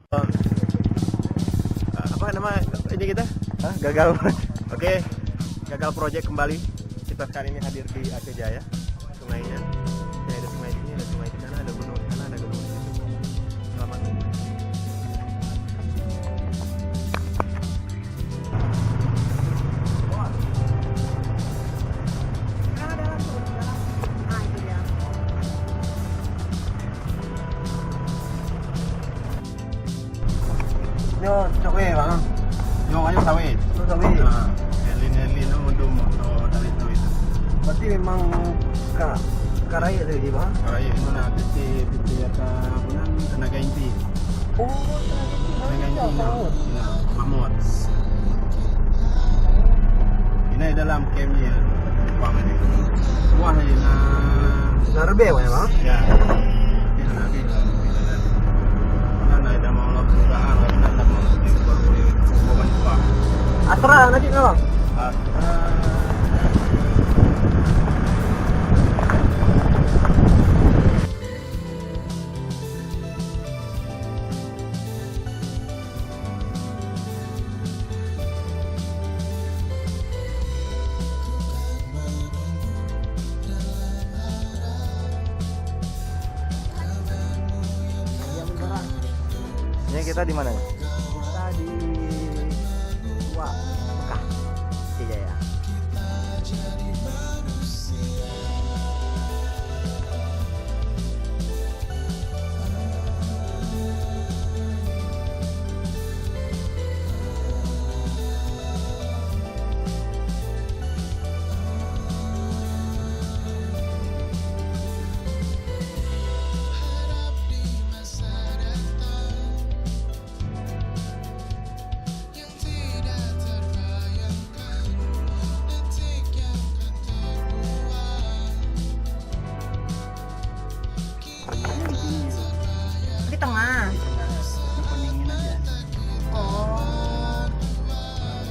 Apa nama ini kita? Gagal. Oke, gagal proyek kembali. Kita sekarang ini hadir di Aceh Jaya. Sungainya, ini ada sungai di sini, ada sungai di sana, ada gunung di sana, ada gunung di situ. Selamat. Yo, cokwe bang. Yung ayo sawit. Sawi. Elin no mundum no dari itu. Berarti memang karaya tadi bang. Kalau ini na titi ata punan tenaga inti. Oh, Tenaga inti na mamot. Ini dalam campnya bang ini. Wah ini na Narbe bang ya bang. ya. Ini nabi. Nah, ada mau perubahan, ada mau hubungan apa? Asra nanti bang. Ini kita di mana? Kita di Mekah, Aceh Jaya. Di tengah. Pendingin aja. Oh.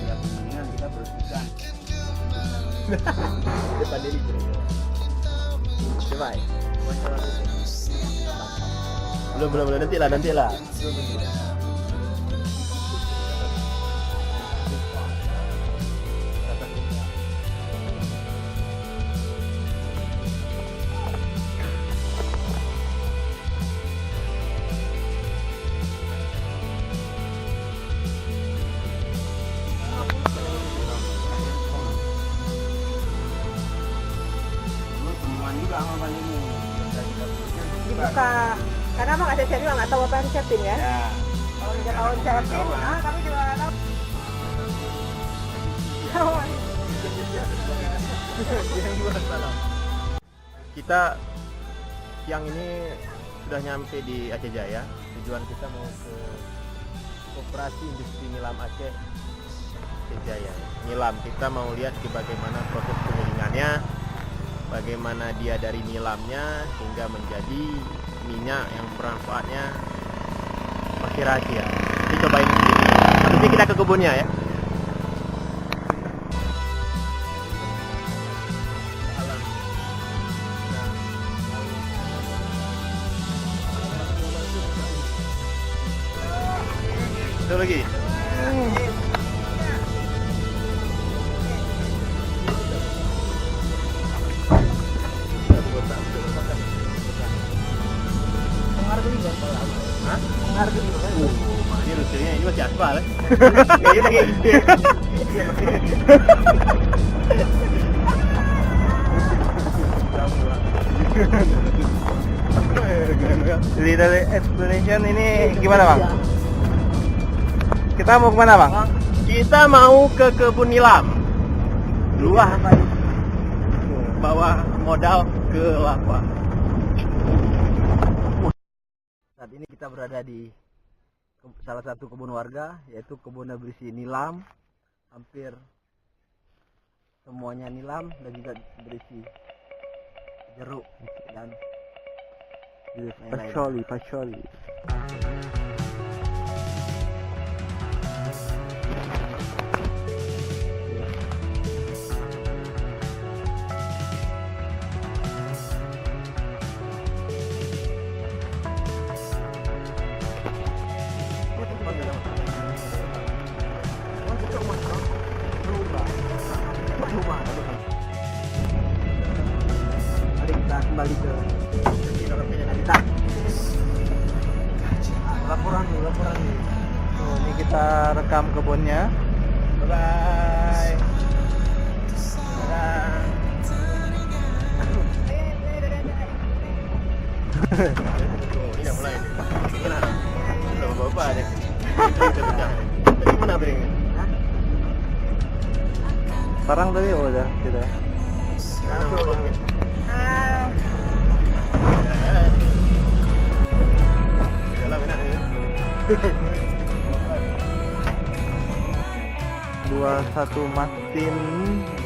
Ya pendinginan kita bersihkan. Depan diri coba. Belum nanti lah. Dibuka. Karena emang ada siapin, nggak tahu apa yang disiapin ya. Ya. Kalau nggak tahu siapin, kami juga nggak tahu. Kita siang ini sudah nyampe di Aceh Jaya. Tujuan kita mau ke Koperasi Industri Nilam Aceh Jaya. Nilam, kita mau lihat bagaimana proses penggilingannya, bagaimana dia dari nilamnya hingga menjadi minyak yang bermanfaatnya masih rahasia. Jadi cobain sendiri. Nanti kita ke kebunnya ya. Satu lagi. Ini rusilnya ini masih aspal ya. Jadi dari explanation ini gimana bang? Kita mau kemana bang? Kita mau ke kebun nilam. Luah bawa modal ke lava. Saat ini kita berada di salah satu kebun warga, yaitu kebun yang berisi nilam. Hampir semuanya nilam dan juga berisi jeruk dan pasoli. kembali ke kita. Laporan nih. Tuh, ini kita rekam kebunnya. Bye. Ini udah mulai nih. Gimana? Belum apa-apa aja. Itu sudah. Tadi mana piring? Sekarang tadi udah gitu. Jalan enak ya. 21 Martin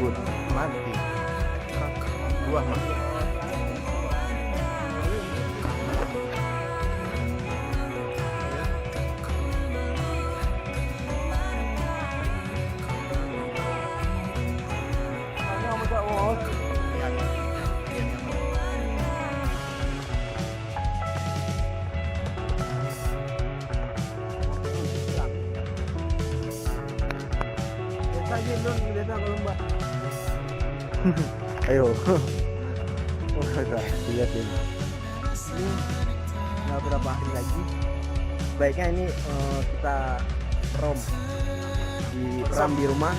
Good Mati. Buah mati. Desa kalau Mbak. Ayo. Oh, enggak lihat ini. Ini nggak berapa hari lagi. Baiknya ini kita rom di rumah.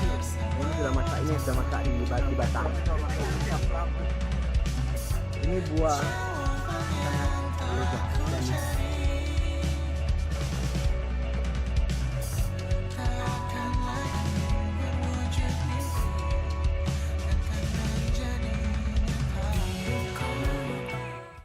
Ini sudah masak di batang. Ini buah sangat lebat dan